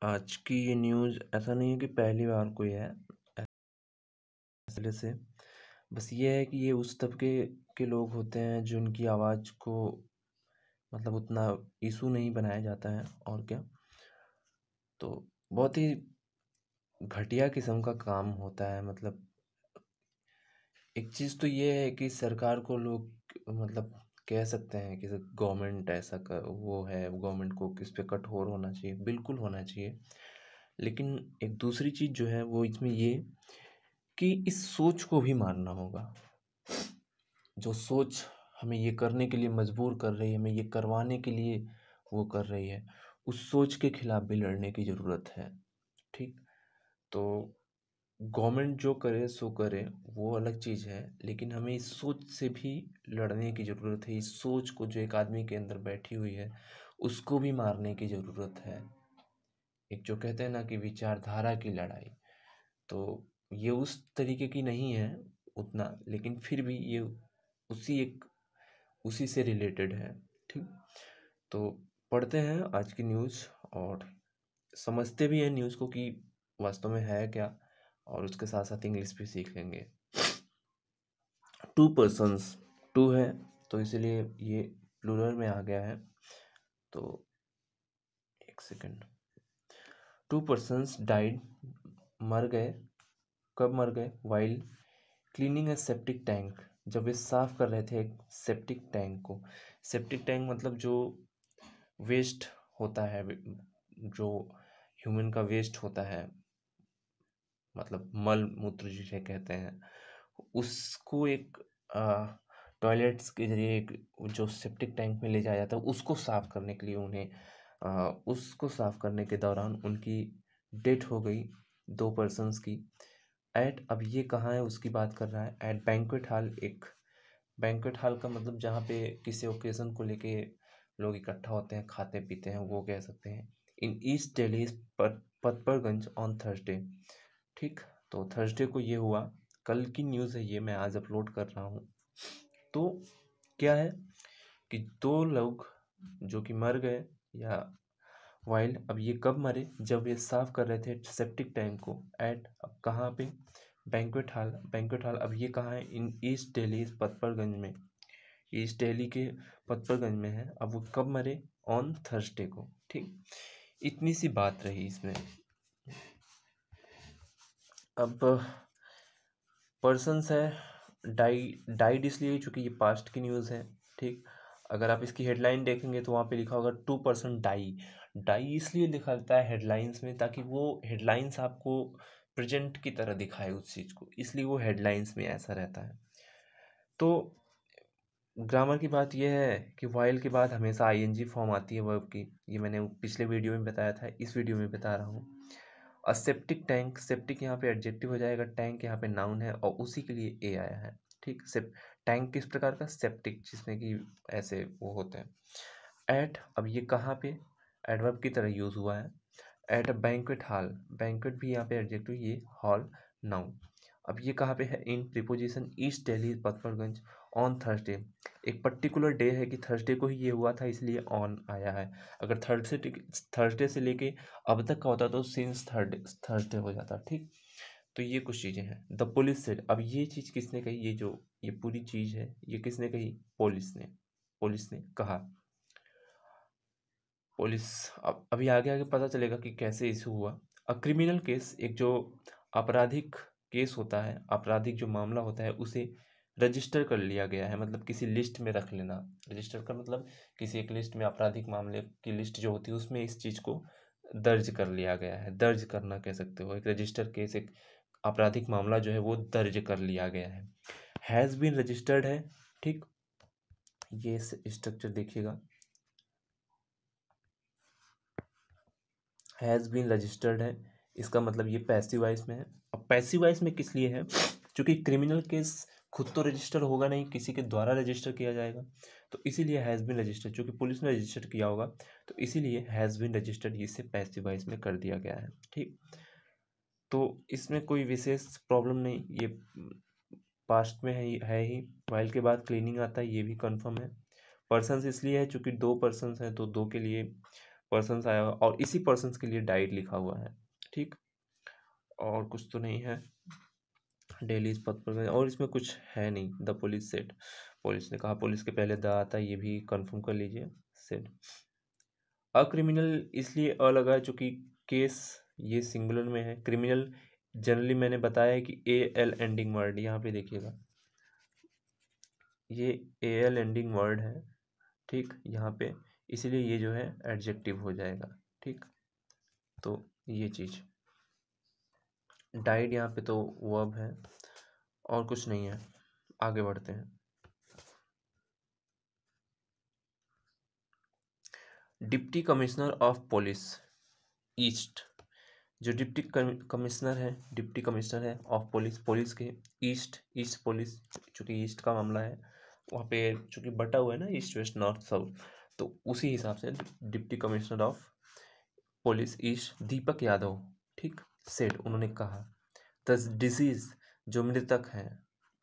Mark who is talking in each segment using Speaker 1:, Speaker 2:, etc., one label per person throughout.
Speaker 1: आज की ये न्यूज़ ऐसा नहीं है कि पहली बार कोई है पहले से। बस ये है कि ये उस तबके के लोग होते हैं जिनकी आवाज़ को मतलब उतना इशू नहीं बनाया जाता है और क्या। तो बहुत ही घटिया किस्म का काम होता है। मतलब एक चीज़ तो ये है कि सरकार को लोग मतलब कह सकते हैं कि गवर्नमेंट ऐसा कर वो है, गवर्नमेंट को इस पे कठोर होना चाहिए, बिल्कुल होना चाहिए। लेकिन एक दूसरी चीज़ जो है वो इसमें ये कि इस सोच को भी मारना होगा। जो सोच हमें ये करने के लिए मजबूर कर रही है, हमें ये करवाने के लिए वो कर रही है, उस सोच के खिलाफ भी लड़ने की ज़रूरत है। ठीक। तो गवर्नमेंट जो करे सो करे, वो अलग चीज़ है, लेकिन हमें इस सोच से भी लड़ने की ज़रूरत है। इस सोच को जो एक आदमी के अंदर बैठी हुई है उसको भी मारने की ज़रूरत है। एक जो कहते हैं ना कि विचारधारा की लड़ाई, तो ये उस तरीके की नहीं है उतना, लेकिन फिर भी ये उसी से रिलेटेड है। ठीक। तो पढ़ते हैं आज की न्यूज़ और समझते भी हैं न्यूज़ को कि वास्तव में है क्या, और उसके साथ साथ इंग्लिश भी सीख लेंगे। 2 पर्सन्स, 2 है तो इसीलिए ये प्लूरल में आ गया है। तो एक सेकंड। 2 पर्सन्स डाइड, मर गए। कब मर गए? वाइल क्लीनिंग ए सेप्टिक टैंक, जब वे साफ कर रहे थे एक सेप्टिक टैंक को। सेप्टिक टैंक मतलब जो वेस्ट होता है, जो ह्यूमन का वेस्ट होता है, मतलब मल मूत्र जिसे कहते हैं, उसको एक टॉयलेट्स के जरिए एक जो सेप्टिक टैंक में ले जाया जाता है उसको साफ करने के लिए उन्हें उसको साफ करने के दौरान उनकी डेथ हो गई 2 पर्सन्स की। अब ये कहाँ है उसकी बात कर रहा है। एट बैंक्वेट हॉल, एक बैंक्वेट हॉल का मतलब जहाँ पे किसी ओकेजन को लेके लोग इकट्ठा होते हैं, खाते पीते हैं, वो कह सकते हैं। इन east Delhi Patparganj on Thursday. ठीक। तो थर्सडे को ये हुआ, कल की न्यूज़ है ये, मैं आज अपलोड कर रहा हूँ। तो क्या है कि 2 लोग जो कि मर गए या वाइल्ड, अब ये कब मरे? जब ये साफ कर रहे थे सेप्टिक टैंक को। अब कहाँ पे? Banquet hall. बैंक्वेट हॉल अब ये कहाँ है? इन ईस्ट दिल्ली पतपरगंज में, ईस्ट दिल्ली के पतपरगंज में है। अब वो कब मरे? ऑन थर्सडे को। ठीक। इतनी सी बात रही इसमें। अब पर्सन्स है डाइड इसलिए चूंकि ये पास्ट की न्यूज़ है। ठीक। अगर आप इसकी हेडलाइन देखेंगे तो वहाँ पे लिखा होगा 2 पर्सन डाई। डाई इसलिए लिखा रहता है हेडलाइंस में ताकि वो हेडलाइंस आपको प्रेजेंट की तरह दिखाए उस चीज़ को, इसलिए वो हेडलाइंस में ऐसा रहता है। तो ग्रामर की बात यह है कि वाइल के बाद हमेशा आईएनजी फॉर्म आती है वर्ब की। ये मैंने पिछले वीडियो में बताया था, इस वीडियो में बता रहा हूँ। और सेप्टिक टैंक, सेप्टिक यहाँ पे एडजेक्टिव हो जाएगा, टैंक यहाँ पे नाउन है और उसी के लिए ए आया है। ठीक। टैंक किस प्रकार का? सेप्टिक, जिसमें कि ऐसे वो होते हैं। अब ये कहाँ पे एडवर्ब की तरह यूज हुआ है? At a banquet hall, banquet भी यहाँ पे एडजेक्टिव, ये हॉल नाउन। अब ये कहाँ पे है? In preposition east Delhi Patparganj on Thursday. एक पर्टिकुलर डे है कि थर्सडे को ही ये हुआ था, इसलिए ऑन आया है। अगर थर्सडे से लेके अब तक का होता तो सिंस थर्सडे हो जाता। ठीक। तो ये कुछ चीज़ें हैं। द पुलिस सेड, अब ये चीज़ किसने कही? ये पूरी चीज़ है, ये किसने कही? पुलिस ने कहा। पुलिस, अब अभी आगे आगे पता चलेगा कि कैसे इशू हुआ। अ क्रिमिनल केस, एक जो आपराधिक केस होता है, आपराधिक जो मामला होता है उसे रजिस्टर कर लिया गया है, मतलब किसी लिस्ट में रख लेना। रजिस्टर का मतलब किसी एक लिस्ट में, आपराधिक मामले की लिस्ट जो होती है उसमें इस चीज़ को दर्ज कर लिया गया है। दर्ज करना कह सकते हो, एक रजिस्टर केस, एक आपराधिक मामला जो है वो दर्ज कर लिया गया है। हैज़ बीन रजिस्टर्ड है। ठीक। ये स्ट्रक्चर देखिएगा, हैज़ बीन रजिस्टर्ड है, इसका मतलब ये पैसिव वॉइस में है। अब पैसिव वॉइस में किस लिए है? क्योंकि क्रिमिनल केस खुद तो रजिस्टर होगा नहीं, किसी के द्वारा रजिस्टर किया जाएगा, तो इसीलिए हैज़ बीन रजिस्टर्ड, चूँकि पुलिस ने रजिस्टर किया होगा तो इसीलिए हैज़ बीन रजिस्टर्ड इसे पैसिव वॉइस में कर दिया गया है। ठीक। तो इसमें कोई विशेष प्रॉब्लम नहीं, ये पास्ट में है ही। वाइल के बाद क्लीनिंग आता है, ये भी कंफर्म है। पर्सन्स इसलिए है चूँकि 2 पर्सन्स हैं तो 2 के लिए पर्सन्स आया हुआ और इसी पर्सन्स के लिए डाइड लिखा हुआ है, ठीक। और कुछ तो नहीं है, डेली इस पद पर और इसमें कुछ है नहीं। द पुलिस सेड, पुलिस ने कहा, पुलिस के पहले द आता है, ये भी कंफर्म कर लीजिए। सेड अ क्रिमिनल इसलिए अ लगा है चूंकि केस ये सिंगुलर में है। क्रिमिनल जनरली मैंने बताया है कि ए एल एंडिंग वर्ड, यहाँ पे देखिएगा ये ए एल एंडिंग वर्ड है, ठीक, यहाँ पे, इसीलिए ये जो है एडजेक्टिव हो जाएगा, ठीक। तो ये चीज़ डाइड यहाँ पे तो वर्ब है और कुछ नहीं है। आगे बढ़ते हैं। Deputy commissioner of police east, जो डिप्टी कमिश्नर है, डिप्टी कमिश्नर है ऑफ पुलिस, पुलिस के ईस्ट, ईस्ट पुलिस, चूँकि ईस्ट का मामला है वहाँ पे, चूँकि बटा हुआ है ना ईस्ट वेस्ट नॉर्थ साउथ, तो उसी हिसाब से deputy commissioner of police east Deepak Yadav, ठीक, सेड उन्होंने कहा, द डिजीज जो मृतक है,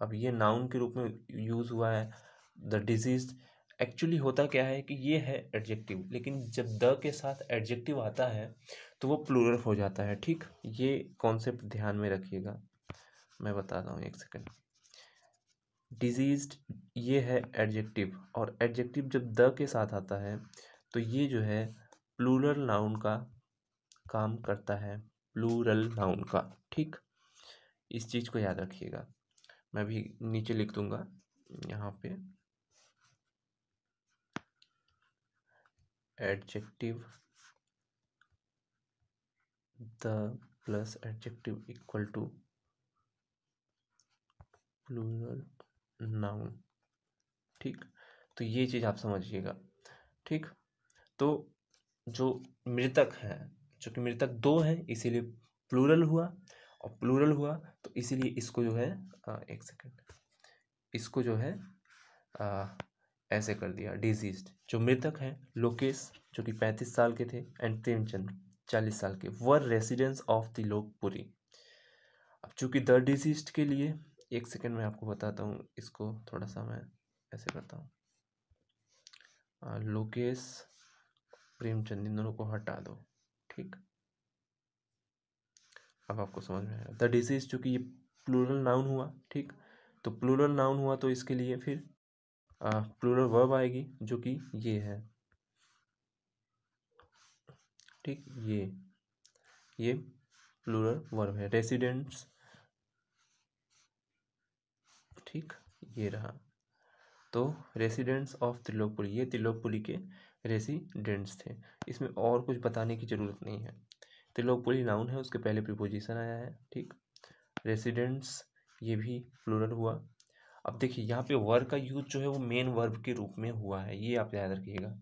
Speaker 1: अब ये नाउन के रूप में यूज़ हुआ है। द डिजीज एक्चुअली होता क्या है कि ये है एडजेक्टिव, लेकिन जब द के साथ एडजेक्टिव आता है तो वो प्लूरल हो जाता है, ठीक। ये कॉन्सेप्ट ध्यान में रखिएगा, मैं बताता हूँ, एक सेकंड। डिजीज्ड ये है एडजेक्टिव, और एडजेक्टिव जब द के साथ आता है तो ये जो है प्लूरल नाउन का काम करता है, प्लूरल नाउन का, ठीक। इस चीज़ को याद रखिएगा, मैं भी नीचे लिख दूंगा यहाँ पे, adjective the plus adjective equal to plural noun, ठीक। तो ये चीज़ आप समझिएगा, ठीक। तो जो मृतक है, चूँकि मृतक दो है इसीलिए प्लूरल हुआ, और प्लूरल हुआ तो इसीलिए इसको जो है एक सेकेंड, इसको जो है ऐसे कर दिया, डिजीज्ड जो मृतक हैं, लोकेश जो कि 35 साल के थे, एंड प्रेमचंद 40 साल के, वर रेसिडेंट्स ऑफ त्रिलोकपुरी। अब चूंकि द डिजीज्ड के लिए, एक सेकेंड में आपको बताता हूँ, इसको थोड़ा सा मैं ऐसे करता हूँ, लोकेश प्रेमचंद इन दोनों को हटा दो, ठीक। अब आपको समझ में आया, द डिजीज चूंकि ये प्लूरल नाउन हुआ, ठीक। तो प्लूरल नाउन हुआ तो इसके लिए फिर प्लूरल वर्ब आएगी जो कि ये है, ठीक। ये प्लूरल वर्ब है, रेसिडेंट्स, ठीक, ये रहा। तो रेसिडेंट्स ऑफ त्रिलोकपुरी, ये त्रिलोकपुरी के रेसिडेंट्स थे, इसमें और कुछ बताने की ज़रूरत नहीं है। त्रिलोकपुरी नाउन है, उसके पहले प्रीपोजिशन आया है, ठीक। रेसिडेंट्स ये भी प्लूरल हुआ। अब देखिए यहाँ पे वर्ब का यूज जो है वो मेन वर्ब के रूप में हुआ है, ये आप याद रखिएगा।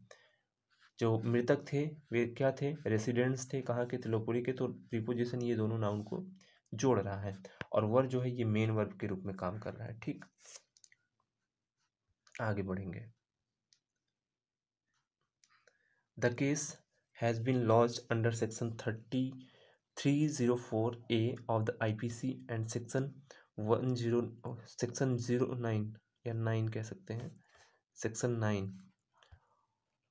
Speaker 1: जो मृतक थे वे क्या थे, रेसिडेंट्स थे, कहाँ के, त्रिलोकपुरी के, तो प्रीपोजिशन ये दोनों नाउन को जोड़ रहा है, और वर्ब जो है ये मेन वर्ब के रूप में काम कर रहा है, ठीक। आगे बढ़ेंगे। The case has been launched under section 304A of the IPC and section 09 या 9 कह सकते हैं, section 9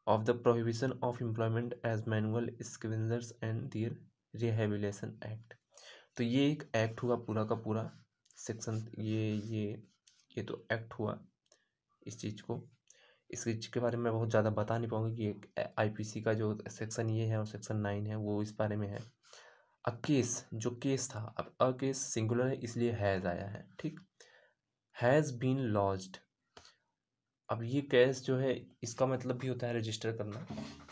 Speaker 1: of the prohibition of employment as manual scavengers and their rehabilitation act। तो ये एक एक्ट हुआ पूरा का पूरा, सेक्शन ये तो एक्ट हुआ। इस चीज़ को, इस चीज़ के बारे में बहुत ज़्यादा बता नहीं पाऊंगी कि एक IPC का जो सेक्शन ये है और सेक्शन 9 है वो इस बारे में है। अ केस जो केस था, अब अ केस सिंगुलर है इसलिए हैज़ आया है, ठीक। हैज़ बीन लॉन्च्ड, अब ये केस जो है इसका मतलब भी होता है रजिस्टर करना,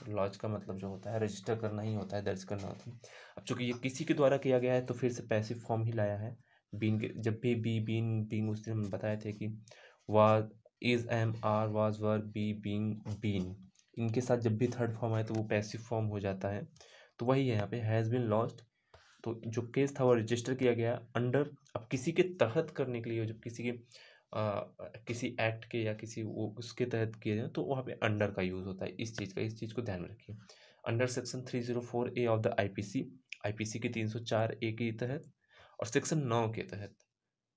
Speaker 1: लॉज का मतलब जो होता है रजिस्टर करना ही होता है, दर्ज करना होता है। अब चूंकि ये किसी के द्वारा किया गया है तो फिर से पैसिव फॉर्म ही लाया है। बीन के जब भी बी बीन बींग, उस दिन हम बताए थे कि was, is, am, are, was, were, be, being, been, इनके साथ जब भी थर्ड फॉर्म आए तो वो पैसिव फॉर्म हो जाता है। तो वही है यहाँ पे, हैज़ बीन लॉस्ट, तो जो केस था वो रजिस्टर किया गया अंडर। अब किसी के तहत करने के लिए, जब किसी के किसी एक्ट के या किसी वो उसके तहत किए जाए तो वहाँ पे अंडर का यूज़ होता है, इस चीज़ को ध्यान में रखिए। Under section 304A of the IPC के 304A के तहत, और सेक्शन 9 के तहत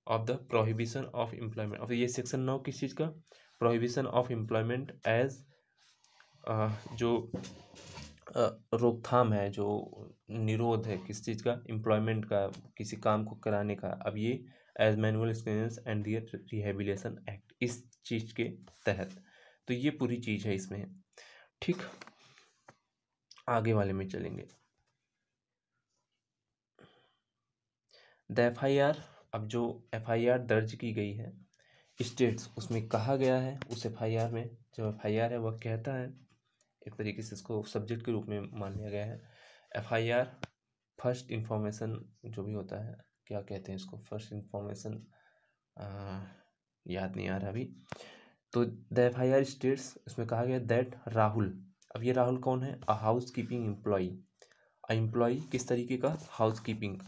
Speaker 1: of the prohibition of employment. अब ये सेक्शन 9 किस चीज़ का, प्रोहिबिशन ऑफ एम्प्लॉयमेंट एज जो रोकथाम है, जो निरोध है किस चीज़ का, एम्प्लॉयमेंट का, किसी काम को कराने का। अब ये as manual scavengers and their rehabilitation act, इस चीज़ के तहत, तो ये पूरी चीज़ है इसमें। ठीक, आगे वाले में चलेंगे। द FIR, अब जो FIR दर्ज की गई है स्टेट्स, उसमें कहा गया है, उस FIR में जो FIR है वह कहता है, एक तरीके से इसको सब्जेक्ट के रूप में मान लिया गया है। FIR फर्स्ट इंफॉर्मेशन जो भी होता है, क्या कहते हैं इसको, फर्स्ट इंफॉर्मेशन, याद नहीं आ रहा अभी। तो द FIR स्टेट्स, उसमें कहा गया दैट राहुल, अब ये राहुल कौन है, अ हाउस कीपिंग एम्प्लॉय, किस तरीके का, house keeping,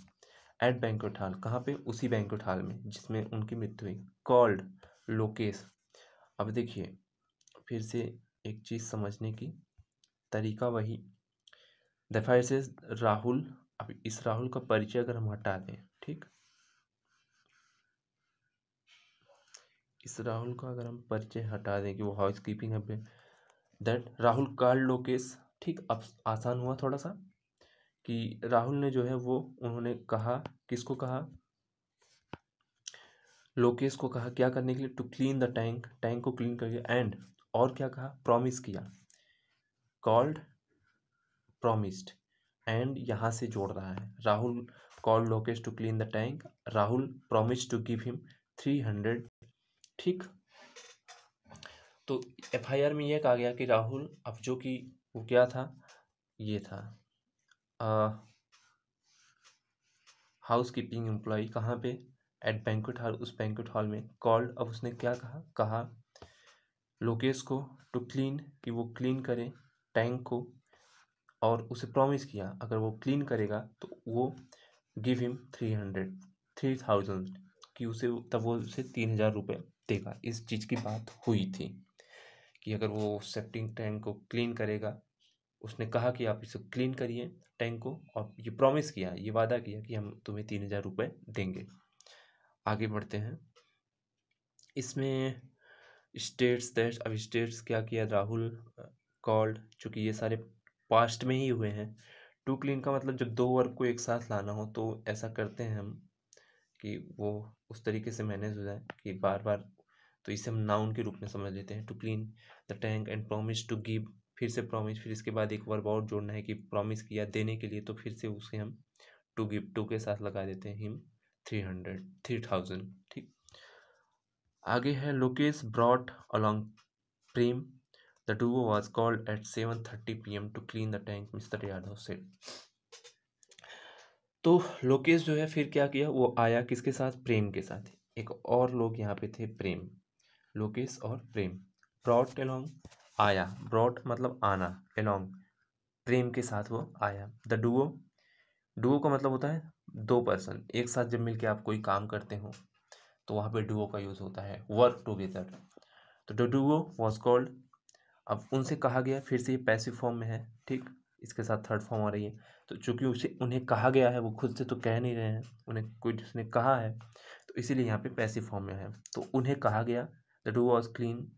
Speaker 1: at banquet hall, कहाँ पे, उसी बैंक्वेट हॉल में जिसमें उनकी मृत्यु हुई, कॉल्ड लोकेश। अब देखिए फिर से एक चीज़ समझने की तरीका वही, द FIR से राहुल, अब इस राहुल का परिचय अगर हम हटा दें, ठीक, इस राहुल का अगर हम परिचय हटा दें कि वो हाउस कीपिंग है, दैट राहुल कॉल्ड लोकेश, ठीक, अब आसान हुआ थोड़ा सा, कि राहुल ने जो है वो, उन्होंने कहा, किसको कहा, लोकेश को कहा क्या करने के लिए, to clean the tank, tank को क्लीन करके, एंड, और क्या कहा, प्रॉमिस किया, कॉल्ड, प्रॉमिस्ड, एंड यहाँ से जोड़ रहा है, Rahul called Lokesh to clean the tank, Rahul promise to give him 300। ठीक, तो FIR में यह कहा गया कि राहुल, अब जो कि वो क्या था, ये था हाउस कीपिंग एम्प्लॉय, कहाँ पे, एट बैंक्वेट हॉल, उस बैंक्वेट हॉल में, कॉल्ड, अब उसने क्या कहा लोकेश को, टू क्लीन, कि वो क्लीन करे टैंक को, और उसे प्रॉमिस किया अगर वो क्लीन करेगा तो वो गिव हिम 3,000, कि उसे, तब वो उसे 3,000 रुपये देगा। इस चीज़ की बात हुई थी कि अगर वो सेप्टिंग टैंक को क्लीन करेगा, उसने कहा कि आप इसे क्लीन करिए टैंक को, और ये प्रॉमिस किया, ये वादा किया कि हम तुम्हें 3,000 रुपये देंगे। आगे बढ़ते हैं, इसमें स्टेट्स दैट, अब स्टेट्स क्या किया, राहुल कॉल्ड, चूँकि ये सारे पास्ट में ही हुए हैं, टू क्लीन का मतलब जब दो वर्क को एक साथ लाना हो तो ऐसा करते हैं हम, कि वो उस तरीके से मैनेज हो जाए कि बार बार, तो इसे हम नाउन के रूप में समझ लेते हैं, to clean the tank and promise to give, फिर से प्रॉमिस, फिर इसके बाद एक वर्ब और जोड़ना है कि प्रॉमिस किया देने के लिए, तो फिर से उसे हम टू गिव, टू के साथ लगा देते हैं हिम 3,000। ठीक, आगे है, Lokesh brought along Prem, the duo was called at 7:30 PM to clean the tank, mister Yadav said। तो लोकेश जो है फिर क्या किया, वो आया किसके साथ, प्रेम के साथ, एक और लोग यहाँ पे थे, प्रेम, लोकेश और प्रेम, ब्रॉट along, आया, ब्रॉट मतलब आना, along, प्रेम के साथ वो आया, द डुओ का मतलब होता है दो पर्सन एक साथ जब मिलके आप कोई काम करते हो, तो वहाँ पे डुओ का यूज़ होता है, वर्क टुगेदर। तो द डुओ वॉज कॉल्ड, अब उनसे कहा गया, फिर से ये पैसिव फॉर्म में है, ठीक, इसके साथ थर्ड फॉर्म आ रही है, तो चूंकि उसे, उन्हें कहा गया है, वो खुद से तो कह नहीं रहे हैं, उन्हें कोई जिसने कहा है, तो इसीलिए यहाँ पे पैसिव फॉर्म में है। तो उन्हें कहा गया, the duo was clean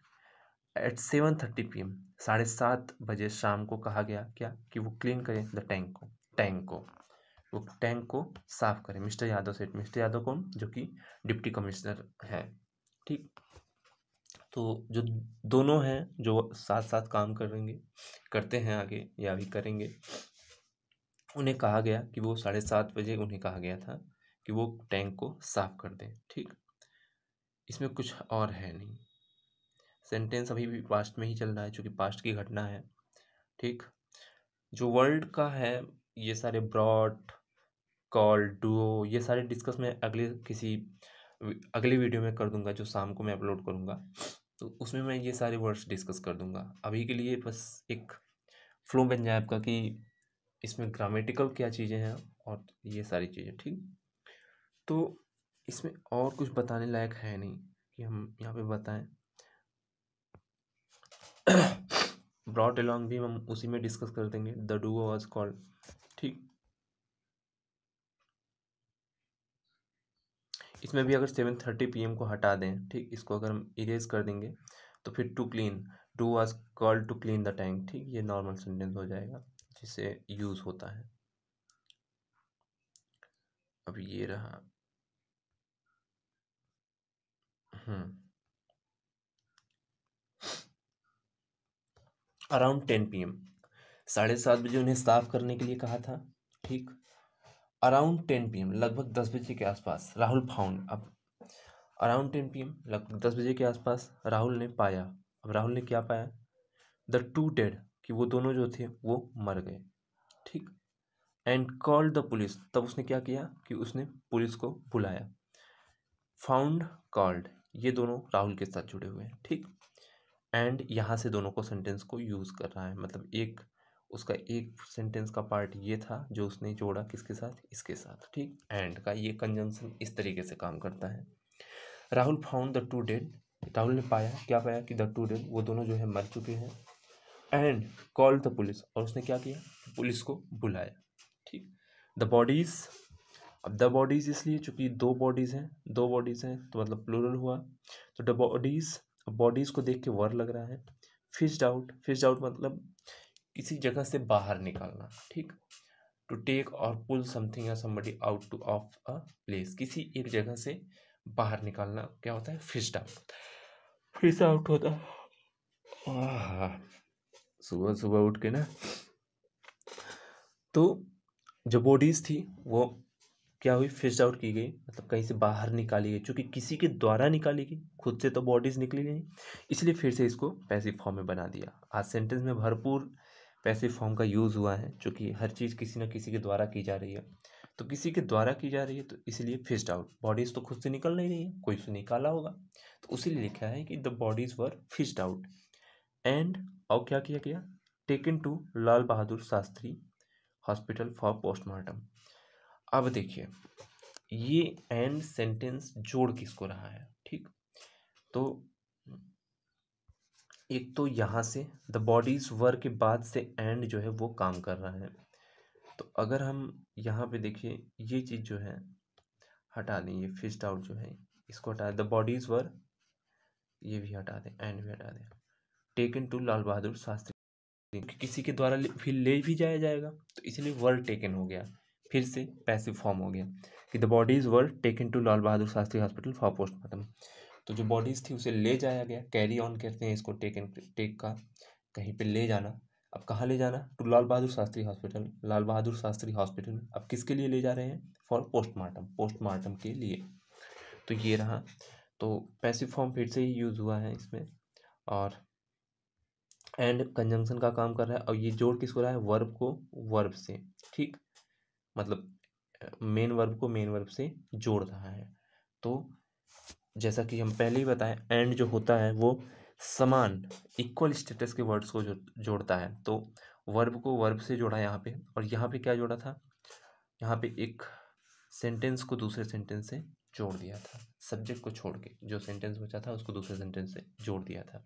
Speaker 1: at 7:30 PM, 7:30 बजे शाम को कहा गया क्या, कि वो क्लीन करें द टैंक को वो टैंक को साफ करें, मिस्टर यादव से, मिस्टर यादव कौन, जो कि डिप्टी कमिश्नर हैं। ठीक, तो जो दोनों हैं जो साथ साथ काम करेंगे, करते हैं आगे या भी करेंगे, उन्हें कहा गया कि वो 7:30 बजे उन्हें कहा गया था कि वो टैंक को साफ कर दें। ठीक, इसमें कुछ और है नहीं, सेंटेंस अभी भी पास्ट में ही चल रहा है चूँकि पास्ट की घटना है। ठीक, जो वर्ल्ड का है, ये सारे ब्रॉड, कॉल, डुओ, ये सारे डिस्कस मैं अगली वीडियो में कर दूंगा, जो शाम को मैं अपलोड करूंगा, तो उसमें मैं ये सारे वर्ड्स डिस्कस कर दूंगा। अभी के लिए बस एक फ्लो बन जाए आपका कि इसमें ग्रामेटिकल क्या चीज़ें हैं और ये सारी चीज़ें। ठीक, तो इसमें और कुछ बताने लायक है नहीं कि हम यहाँ पे बताएं। ब्रॉट अलॉन्ग भी हम उसी में डिस्कस कर देंगे, द डुओ वाज कॉल्ड। ठीक, इसमें भी अगर 7:30 PM को हटा दें, ठीक, इसको अगर हम इरेज कर देंगे, तो फिर to clean, duo was called to clean the tank, ठीक, ये नॉर्मल सेंटेंस हो जाएगा। जिसे यूज होता है। अब ये रहा अराउंड 10 PM, 7:30 बजे उन्हें साफ करने के लिए कहा था। ठीक, अराउंड 10 PM, लगभग 10 बजे के आसपास राहुल फाउंड। अब अराउंड 10 PM, लगभग 10 बजे के आसपास राहुल ने पाया। अब राहुल ने क्या पाया? द टू डेड, कि वो दोनों जो थे वो मर गए। ठीक, एंड कॉल्ड द पुलिस, तब उसने क्या किया कि उसने पुलिस को बुलाया। फाउंड, कॉल्ड, ये दोनों राहुल के साथ जुड़े हुए हैं। ठीक, एंड यहाँ से दोनों को सेंटेंस को यूज़ कर रहा है, मतलब एक उसका एक सेंटेंस का पार्ट ये था जो उसने जोड़ा किसके साथ, इसके साथ। ठीक, एंड का ये कंजंक्शन इस तरीके से काम करता है। Rahul found the two dead, Rahul ने पाया, क्या पाया कि द टू डेड, वो दोनों जो है मर चुके हैं। एंड कॉल्ड द पुलिस, और उसने क्या किया, पुलिस को बुलाया। ठीक, द बॉडीज, अब द बॉडीज इसलिए चूंकि दो बॉडीज हैं तो मतलब प्लूरल हुआ। तो द बॉडीज, बॉडीज को देख के वर लग रहा है। फिश्ड आउट, फिश्ड आउट मतलब किसी जगह से बाहर निकालना। ठीक, टू टेक और पुल समथिंग या somebody out two of a place, किसी एक जगह से बाहर निकालना क्या होता है, फिश्ड आउट। फिश आउट होता है। सुबह सुबह उठ के ना, तो जो बॉडीज थी वो क्या हुई, फिश्ड आउट की गई, मतलब कहीं से बाहर निकाली गई, क्योंकि किसी के द्वारा निकाली गई, खुद से तो बॉडीज निकली नहीं, इसलिए फिर से इसको पैसिव फॉर्म में बना दिया। आज सेंटेंस में भरपूर पैसिव फॉर्म का यूज़ हुआ है, क्योंकि हर चीज़ किसी न किसी के द्वारा की जा रही है, तो किसी के द्वारा की जा रही है तो इसलिए फिश्ड आउट, बॉडीज तो खुद से निकल नहीं रही है, कोई से निकाला होगा, तो उसीलिए लिखा है कि the bodies were fished out. And, और क्या किया गया, taken to Lal Bahadur Shastri hospital for postmortem. अब देखिए, ये एंड सेंटेंस जोड़ किसको रहा है। ठीक, तो एक तो यहाँ से द बॉडीज वर के बाद से एंड जो है वो काम कर रहा है। तो अगर हम यहाँ पे देखिए, ये चीज़ जो है हटा दें, ये फिश्ड आउट जो है इसको हटा दें, द बॉडीज वर, ये भी हटा दें, एंड भी हटा दें, टेकन टू लाल बहादुर शास्त्री, किसी के द्वारा फिर ले भी जाया जाएगा, तो इसलिए वर टेकन हो गया, फिर से पैसिव फॉर्म हो गया कि the bodies were taken to Lal Bahadur Shastri hospital for postmortem. तो जो बॉडीज थी उसे ले जाया गया, कैरी ऑन कहते हैं इसको, टेक का कहीं पे ले जाना। अब कहाँ ले जाना, to Lal Bahadur Shastri hospital, Lal Bahadur Shastri hospital में। अब किसके लिए ले जा रहे हैं, फॉर पोस्टमार्टम, पोस्टमार्टम के लिए। तो ये रहा, तो पैसिव फॉर्म फिर से ही यूज़ हुआ है इसमें, और एंड कंजंक्शन का काम कर रहा है, और ये जोड़ किसको रहा है, वर्ब को वर्ब से। ठीक, मतलब मेन वर्ब को मेन वर्ब से जोड़ रहा है। तो जैसा कि हम पहले ही बताएं, एंड जो होता है वो समान इक्वल स्टेटस के वर्ड्स को जोड़ता है। तो वर्ब को वर्ब से जोड़ा यहाँ पे, और यहाँ पे क्या जोड़ा था, यहाँ पे एक सेंटेंस को दूसरे सेंटेंस से जोड़ दिया था, सब्जेक्ट को छोड़ के जो सेंटेंस बचा था उसको दूसरे सेंटेंस से जोड़ दिया था।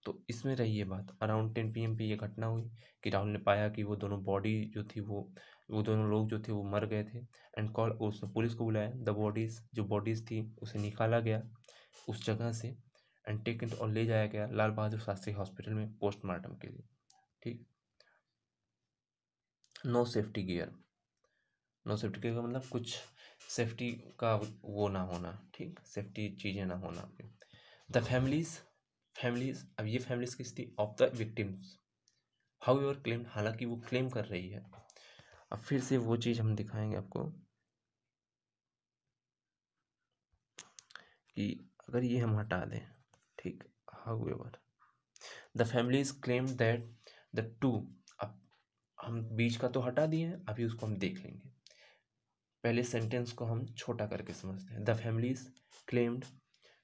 Speaker 1: तो इसमें रही ये बात, अराउंड 10 PM पे ये घटना हुई कि राहुल ने पाया कि वो दोनों बॉडी जो थी वो दोनों लोग जो थे वो मर गए थे। एंड कॉल, उसने पुलिस को बुलाया, द बॉडीज़, जो बॉडीज़ थी उसे निकाला गया उस जगह से, एंड टेकन, और ले जाया गया लाल बहादुर शास्त्री हॉस्पिटल में पोस्टमार्टम के लिए। ठीक, no safety gear, no safety gear का मतलब कुछ सेफ्टी का वो ना होना। ठीक, सेफ्टी चीज़ें ना होना। द फैमिलीज, फैमिलीज, अब ये फैमिलीज किस थी, of the victims, how ever claim, हालांकि वो क्लेम कर रही है। अब फिर से वो चीज़ हम दिखाएंगे आपको कि अगर ये हम हटा दें, ठीक, how ever the families claim that the to, अब हम बीच का तो हटा दिए हैं, अभी उसको हम देख लेंगे, पहले सेंटेंस को हम छोटा करके समझते हैं। The families claimed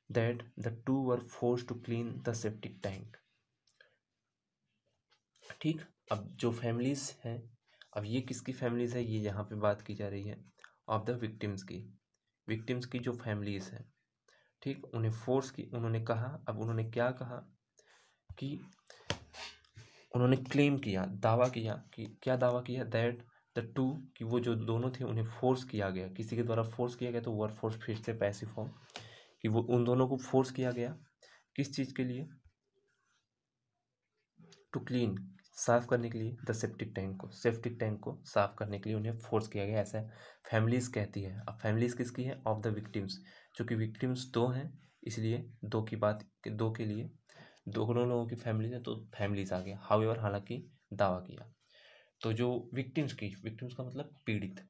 Speaker 1: that the two were force to clean the septic tank. ठीक, अब जो फैमिलीज हैं, अब ये किसकी फैमिलीज है, ये यहाँ पे बात की जा रही है ऑफ द विक्टिम्स की, विक्टिम्स की जो फैमिलीज हैं। ठीक, उन्हें फोर्स की, उन्होंने कहा, अब उन्होंने क्या कहा कि उन्होंने क्लेम किया, दावा किया, कि क्या दावा किया, दैट द टू, कि वो जो दोनों थे उन्हें फोर्स किया गया, किसी के द्वारा फोर्स किया गया, तो वर्ब फोर्स फिर से पैसिव फॉर्म, कि वो उन दोनों को फोर्स किया गया किस चीज़ के लिए, टू क्लीन, साफ करने के लिए द सेप्टिक टैंक को साफ करने के लिए उन्हें फोर्स किया गया, ऐसा फैमिलीज कहती है। अब फैमिलीज किसकी है? Of the victims. चूँकि विक्टिम्स दो हैं इसलिए दो की बात, दो के लिए दोनों लोगों की फैमिलीज है तो फैमिलीज आ गया। हाउएवर हालांकि दावा किया। तो जो विक्टिम्स का मतलब पीड़ित,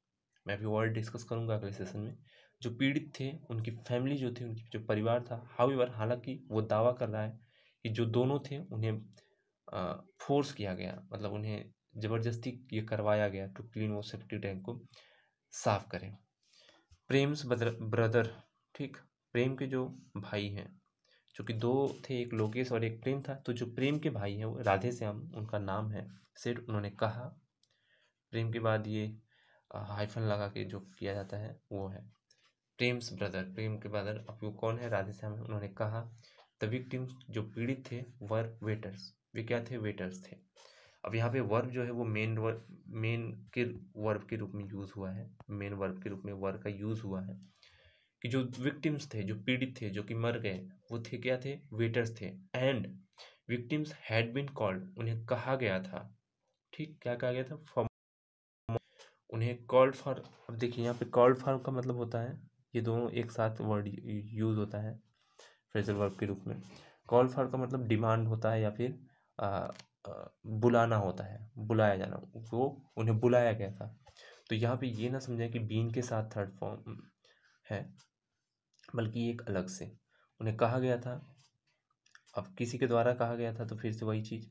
Speaker 1: मैं अभी और डिस्कस करूंगा अगले सेशन में। जो पीड़ित थे उनकी फैमिली जो थी, उनकी जो परिवार था, हाउएवर हालांकि वो दावा कर रहा है कि जो दोनों थे उन्हें फोर्स किया गया, मतलब उन्हें ज़बरदस्ती ये करवाया गया टू क्लीन वो सेप्टिक टैंक को साफ करें। प्रेम्स ब्रदर, ठीक, प्रेम के जो भाई हैं, चूँकि दो थे, एक लोकेश और एक प्रेम था, तो जो प्रेम के भाई हैं वो राधे श्याम उनका नाम है। सेठ उन्होंने कहा, प्रेम के बाद ये हाइफन लगा के जो किया जाता है वो है प्रेम्स ब्रदर, प्रेम के ब्रदर। अब वो कौन है? राधे श्याम है। उन्होंने कहा द विक्टिम्स, जो पीड़ित थे, वर वेटर्स, वे क्या थे? वेटर्स थे। अब यहाँ पे वर्ब जो है वो मेन के वर्ब के रूप में यूज़ हुआ है, मेन वर्ब के रूप में वर्ब का यूज़ हुआ है कि जो विक्टिम्स थे, जो पीड़ित थे, जो कि मर गए, वो थे क्या थे? वेटर्स थे। And victims had been called, उन्हें कहा गया था, ठीक, क्या कहा गया था? फॉर, उन्हें कॉल्ड फॉर। अब देखिए यहाँ पे कॉल्ड फॉर का मतलब होता है, ये दोनों एक साथ वर्ड यूज़ होता है फ्रेजल वर्ब के रूप में। कॉल फॉर का मतलब डिमांड होता है या फिर आ, बुलाना होता है, बुलाया जाना, वो उन्हें बुलाया गया था। तो यहाँ पे ये ना समझें कि बीन के साथ थर्ड फॉर्म है, बल्कि एक अलग से उन्हें कहा गया था। अब किसी के द्वारा कहा गया था तो फिर से वही चीज़,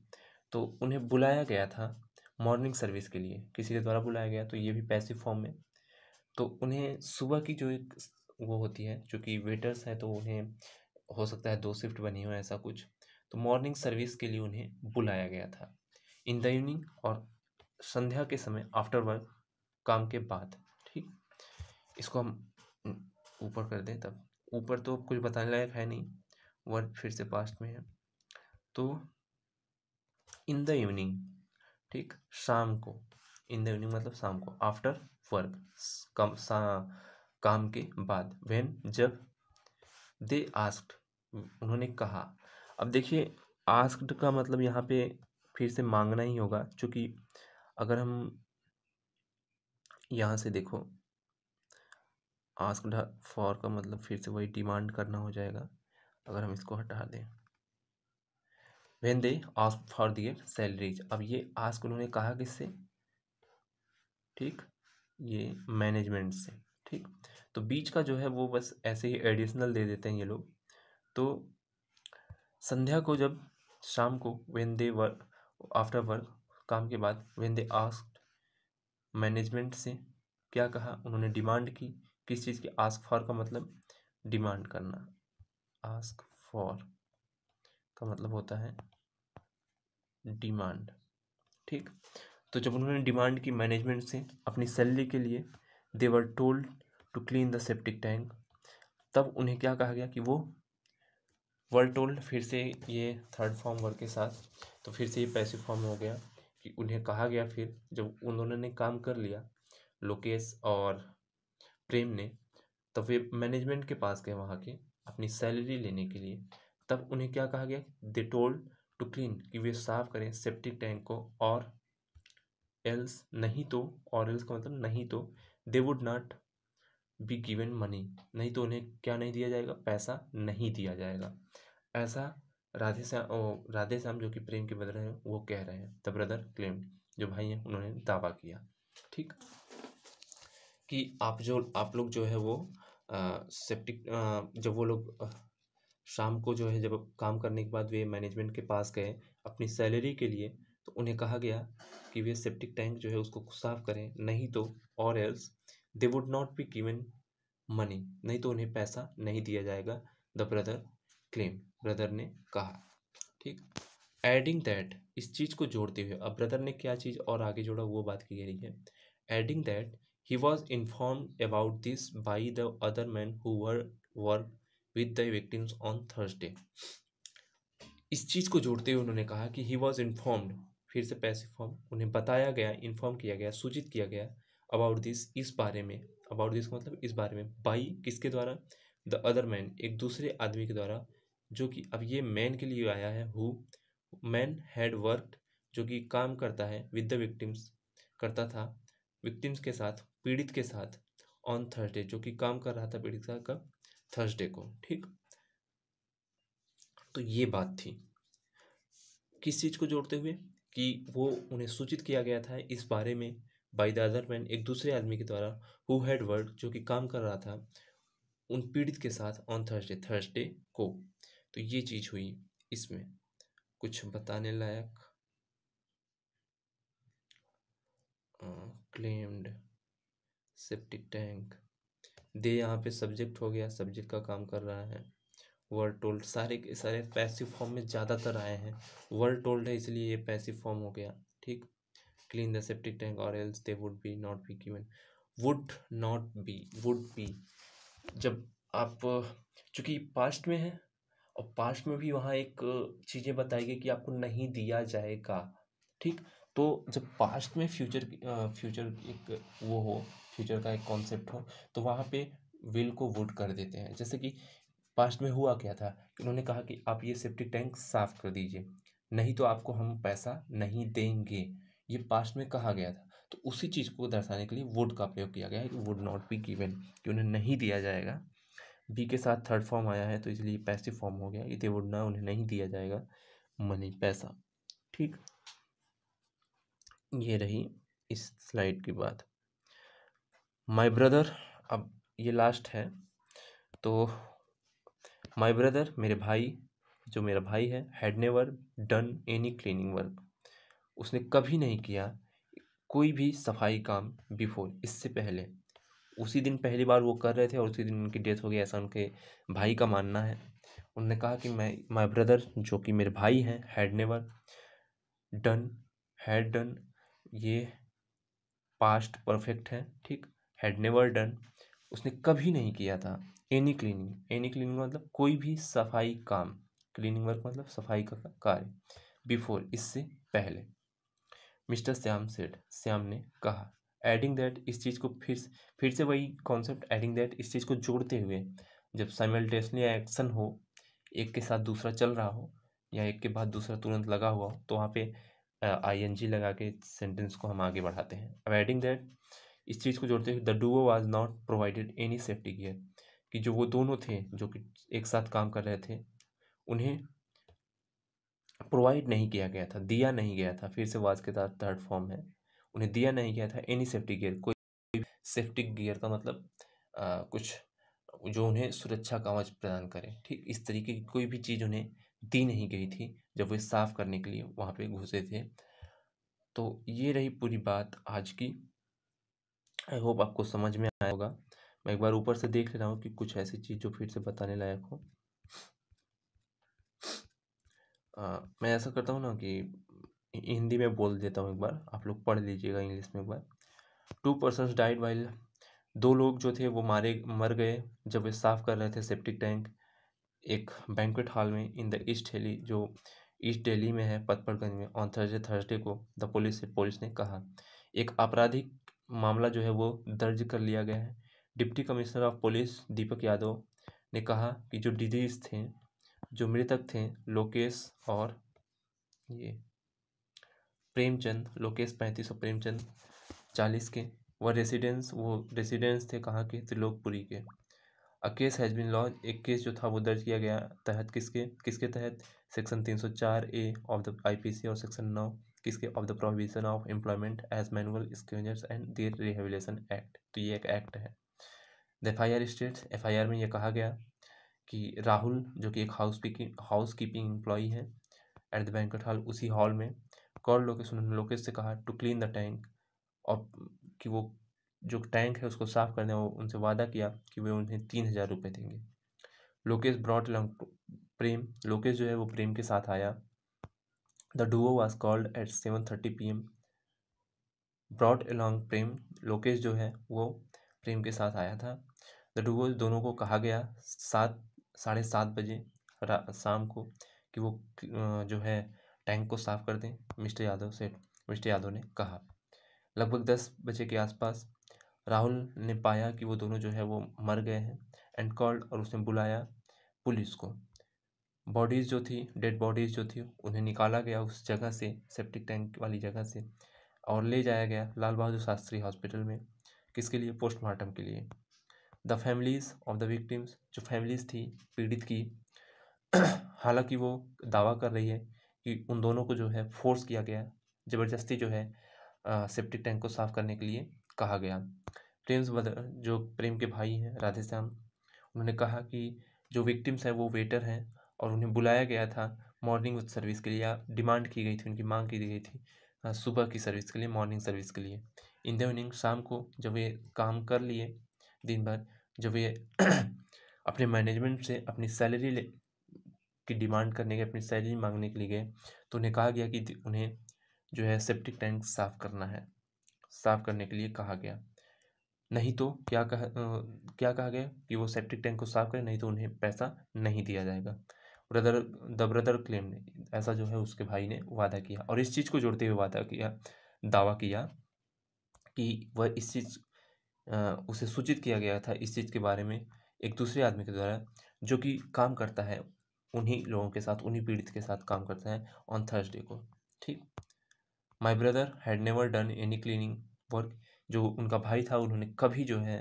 Speaker 1: तो उन्हें बुलाया गया था मॉर्निंग सर्विस के लिए, किसी के द्वारा बुलाया गया, तो ये भी पैसिव फॉर्म में। तो उन्हें सुबह की जो एक वो होती है, चूँकि वेटर्स हैं तो उन्हें हो सकता है 2 शिफ्ट बनी हो ऐसा कुछ, तो मॉर्निंग सर्विस के लिए उन्हें बुलाया गया था इन द इवनिंग, और संध्या के समय, आफ्टर वर्क, काम के बाद, ठीक। इसको हम ऊपर कर दें, तब ऊपर तो कुछ बताने लायक है नहीं, वर्क फिर से पास्ट में है, तो इन द इवनिंग, ठीक, शाम को, इन द इवनिंग मतलब शाम को, आफ्टर वर्क, काम के बाद, व्हेन, जब, दे आस्क्ड, उन्होंने कहा। अब देखिए आस्क्ड का मतलब यहाँ पे फिर से मांगना ही होगा, क्योंकि अगर हम यहाँ से देखो, आस्क्ड फॉर का मतलब फिर से वही डिमांड करना हो जाएगा। अगर हम इसको हटा दें, when they ask for their salaries, अब ये आस्क उन्होंने कहा किससे? ठीक, ये मैनेजमेंट से, ठीक। तो बीच का जो है वो बस ऐसे ही एडिशनल दे देते हैं ये लोग। तो संध्या को, जब शाम को, when they work, after work, काम के बाद, व्हेन दे आस्क्ड, मैनेजमेंट से क्या कहा? उन्होंने डिमांड की, किस चीज़ की? आस्क फॉर का मतलब डिमांड करना, आस्क फॉर का मतलब होता है डिमांड, ठीक। तो जब उन्होंने डिमांड की मैनेजमेंट से अपनी सैलरी के लिए, they were told to clean the septic tank, तब उन्हें क्या कहा गया कि वो वर टोल्ड, फिर से ये थर्ड फॉर्म वर्ड के साथ, तो फिर से ये पैसिव फॉर्म हो गया कि उन्हें कहा गया, फिर जब उन्होंने काम कर लिया लोकेश और प्रेम ने, तब वे मैनेजमेंट के पास गए वहाँ के अपनी सैलरी लेने के लिए। तब उन्हें क्या कहा गया? दे टोल्ड टू क्लीन, कि वे साफ करें सेप्टिक टैंक को, और एल्स, नहीं तो, और एल्स का मतलब नहीं तो, they would not be given money, नहीं तो उन्हें क्या नहीं दिया जाएगा? पैसा नहीं दिया जाएगा। ऐसा राधे श्याम जो कि प्रेम के ब्रदर हैं वो कह रहे हैं, द ब्रदर क्लेम, जो भाई हैं उन्होंने दावा किया, ठीक, कि आप लोग जो है वो सेप्टिक, जब वो लोग शाम को जो है, जब काम करने के बाद वे मैनेजमेंट के पास गए अपनी सैलरी के लिए, तो उन्हें कहा गया कि वे सेप्टिक टैंक जो है उसको साफ करें, नहीं तो, और else they would not be given money, नहीं तो उन्हें पैसा नहीं दिया जाएगा, द ब्रदर क्लेम, ब्रदर ने कहा, ठीक। एडिंग दैट, इस चीज़ को जोड़ते हुए, अब ब्रदर ने क्या चीज़ और आगे जोड़ा वो बात की गई है। Adding that he was informed about this by the other man who were work with the victims on Thursday. इस चीज़ को जोड़ते हुए उन्होंने कहा कि ही वॉज इन्फॉर्म्ड, फिर से पैसिव फॉर्म, उन्हें बताया गया, इन्फॉर्म किया गया, सूचित किया गया, अबाउट दिस, इस बारे में, अबाउट दिस मतलब इस बारे में, बाई, किसके द्वारा? द अदर मैन, एक दूसरे आदमी के द्वारा, जो कि अब ये मैन के लिए आया है, हु मैन हैड वर्कड, जो कि काम करता है विद द विक्टिम्स, करता था विक्टिम्स के साथ, पीड़ित के साथ, ऑन थर्सडे, जो कि काम कर रहा था पीड़ित का कब, थर्सडे को। ठीक, तो ये बात थी किस चीज़ को जोड़ते हुए कि वो उन्हें सूचित किया गया था इस बारे में बाय द अदर मैन, एक दूसरे आदमी के द्वारा, हु हैड वर्क, जो कि काम कर रहा था उन पीड़ित के साथ ऑन थर्सडे, थर्सडे को। तो ये चीज़ हुई इसमें कुछ बताने लायक। क्लेम्ड सेप्टिक टैंक, दे यहाँ पे सब्जेक्ट हो गया, सब्जेक्ट का काम कर रहा है। वर्ड टोल्ड, सारे के सारे पैसिव फॉर्म में ज़्यादातर आए हैं, वर्ड टोल्ड है इसलिए ये पैसिव फॉर्म हो गया। ठीक, क्लीन द सेप्टिक टैंक और else they would be not be given, would not be, would be, जब आप चूंकि पास्ट में है और पास्ट में भी वहाँ एक चीज़ें बताई गई कि आपको नहीं दिया जाएगा। ठीक, तो जब पास्ट में फ्यूचर एक वो हो, फ्यूचर का एक कॉन्सेप्ट हो, तो वहाँ पे विल को वुड कर देते हैं। जैसे कि पास्ट में हुआ क्या था कि उन्होंने कहा कि आप ये सेप्टिक टैंक साफ कर दीजिए, नहीं तो आपको हम पैसा नहीं देंगे, ये पास्ट में कहा गया था। तो उसी चीज़ को दर्शाने के लिए वुड का प्रयोग किया गया है कि वुड नॉट बी गिवन, कि उन्हें नहीं दिया जाएगा। बी के साथ थर्ड फॉर्म आया है तो इसलिए पैसिव फॉर्म हो गया, इते वुड ना, उन्हें नहीं दिया जाएगा मनी, पैसा। ठीक, ये रही इस स्लाइड की बात। माय ब्रदर, अब ये लास्ट है। तो माय ब्रदर, मेरे भाई, जो मेरा भाई है, had never done any cleaning work, उसने कभी नहीं किया कोई भी सफाई काम बिफोर, इससे पहले। उसी दिन पहली बार वो कर रहे थे और उसी दिन उनकी डेथ हो गई, ऐसा उनके भाई का मानना है। उन्होंने कहा कि मैं, माय ब्रदर, जो कि मेरे भाई हैं, had never done, had done, ये पास्ट परफेक्ट है। ठीक, हैड नेवर डन, उसने कभी नहीं किया था एनी क्लीनिंग, एनी क्लीनिंग मतलब कोई भी सफाई काम, क्लीनिंग वर्क मतलब सफाई का कार्य, बिफोर, इससे पहले। मिस्टर श्याम सेड, श्याम ने कहा, एडिंग दैट, इस चीज़ को फिर से वही कॉन्सेप्ट, एडिंग दैट, इस चीज़ को जोड़ते हुए, जब साइमल्टेनियसली एक्शन हो, एक के साथ दूसरा चल रहा हो या एक के बाद दूसरा तुरंत लगा हुआ हो, तो वहाँ पे आईएनजी लगा के सेंटेंस को हम आगे बढ़ाते हैं। अब एडिंग दैट, इस चीज़ को जोड़ते हुए, the duo was not provided any safety gear, कि जो वो दोनों थे जो कि एक साथ काम कर रहे थे, उन्हें प्रोवाइड नहीं किया गया था, दिया नहीं गया था, फिर से वाज के साथ थर्ड फॉर्म है, उन्हें दिया नहीं गया था एनी सेफ्टी गियर, कोई सेफ्टी गियर का मतलब कुछ जो उन्हें सुरक्षा कवच प्रदान करे। ठीक, इस तरीके की कोई भी चीज़ उन्हें दी नहीं गई थी जब वे साफ करने के लिए वहाँ पे घुसे थे। तो ये रही पूरी बात आज की। आई होप आपको समझ में आया होगा। मैं एक बार ऊपर से देख ले रहा हूँ कि कुछ ऐसी चीज़ जो फिर से बताने लायक हो। मैं ऐसा करता हूँ ना कि हिंदी में बोल देता हूँ, एक बार आप लोग पढ़ लीजिएगा इंग्लिश में एक बार। 2 पर्सन्स डाइड वाइल, दो लोग जो थे वो मर गए जब वे साफ कर रहे थे सेप्टिक टैंक एक बैंक्वेट हॉल में इन द ईस्ट दिल्ली, जो ईस्ट दिल्ली में है, पतपड़गंज में, ऑन थर्सडे को। द पुलिस ने कहा एक आपराधिक मामला जो है वो दर्ज कर लिया गया है। Deputy commissioner of police Deepak Yadav ने कहा कि जो डिजीज थे, जो मृतक थे, लोकेश और ये प्रेमचंद, लोकेश 35 और प्रेमचंद 40 के, वो रेसिडेंस थे कहाँ के, त्रिलोकपुरी के। A case has been launch, एक केस जो था वो दर्ज किया गया तहत किसके तहत, section 304A of the IPC और सेक्शन 9 किसके, of the prohibition of employment as manual scavengers and their rehabilitation act. तो ये एक एक्ट है। द FIR स्टेट्स, FIR में ये कहा गया कि राहुल, जो कि एक हाउस कीपिंग एम्प्लॉई है एट द बैंक्वेट हॉल, उसी हॉल में, कॉल लोकेश, उन्होंने लोकेश से कहा टू क्लीन द टैंक, और कि वो जो टैंक है उसको साफ करने, वो उनसे वादा किया कि वे उन्हें 3,000 रुपये देंगे। लोकेश ब्रॉट लॉन्ग प्रेम, लोकेश जो है वो प्रेम के साथ आया। The duo was called at 7:30 PM, brought along Prem, Lokesh जो है वो प्रेम के साथ आया था। द डुओ, दोनों को कहा गया 7:30 बजे शाम को कि वो जो है टैंक को साफ कर दें। मिस्टर यादव ने कहा। लगभग 10 बजे के आसपास राहुल ने पाया कि वो दोनों जो है वो मर गए हैं, एंड कॉल्ड, और उसने बुलाया पुलिस को। बॉडीज़ जो थी, डेड बॉडीज़ जो थी, उन्हें निकाला गया उस जगह से, सेप्टिक टैंक वाली जगह से, और ले जाया गया लाल बहादुर शास्त्री हॉस्पिटल में। किसके लिए? पोस्टमार्टम के लिए। The families of the victims, जो फैमिलीज़ थी पीड़ित की, हालांकि वो दावा कर रही है कि उन दोनों को जो है फोर्स किया गया, ज़बरदस्ती जो है सेप्टिक टैंक को साफ़ करने के लिए कहा गया। जो प्रेम के भाई हैं राधेश्याम, उन्होंने कहा कि जो विक्टिम्स हैं वो वेटर हैं और उन्हें बुलाया गया था मॉर्निंग सर्विस के लिए, या डिमांड की गई थी, उनकी मांग की गई थी सुबह की सर्विस के लिए, मॉर्निंग सर्विस के लिए। इन द इवनिंग, शाम को जब ये काम कर लिए दिन भर, जब ये अपने मैनेजमेंट से अपनी सैलरी की डिमांड करने के, अपनी सैलरी मांगने के लिए गए, तो उन्हें कहा गया कि उन्हें जो है सेप्टिक टैंक साफ़ करना है, साफ़ करने के लिए कहा गया। नहीं तो क्या कहा गया कि वो सेप्टिक टैंक को साफ़ करें, नहीं तो उन्हें पैसा नहीं दिया जाएगा। ब्रदर क्लेम ने, ऐसा जो है उसके भाई ने वादा किया, और इस चीज़ को जोड़ते हुए दावा किया कि वह इस चीज़ उसे सूचित किया गया था इस चीज़ के बारे में एक दूसरे आदमी के द्वारा, जो कि काम करता है उन्हीं लोगों के साथ, उन्हीं पीड़ित के साथ काम करता है ऑन थर्सडे को। ठीक। My brother had never done any cleaning work, जो उनका भाई था, उन्होंने कभी जो है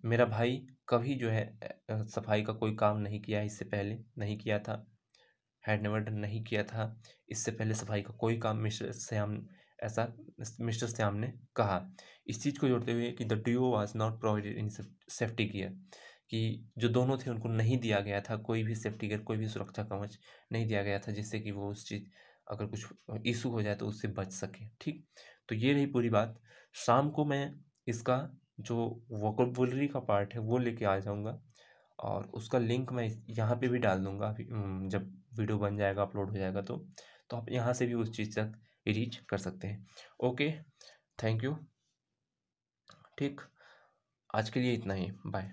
Speaker 1: मेरा भाई कभी जो है सफाई का कोई काम नहीं किया, इससे पहले नहीं किया था। हैड नेवर डन, नहीं किया था इससे पहले सफाई का कोई काम, ऐसा मिस्टर श्याम ने कहा। इस चीज़ को जोड़ते हुए कि the duo was not provided in safety gear, कि जो दोनों थे उनको नहीं दिया गया था कोई भी सेफ्टी गियर, कोई भी सुरक्षा कवच नहीं दिया गया था, जिससे कि वो उस चीज़, अगर कुछ इशू हो जाए तो उससे बच सके। ठीक। तो ये रही पूरी बात। शाम को मैं इसका जो वोकैबुलरी का पार्ट है वो लेके आ जाऊँगा, और उसका लिंक मैं यहाँ पे भी डाल दूँगा अभी, जब वीडियो बन जाएगा, अपलोड हो जाएगा तो आप यहाँ से भी उस चीज़ तक रीच कर सकते हैं। Okay, thank you. ठीक, आज के लिए इतना ही, बाय।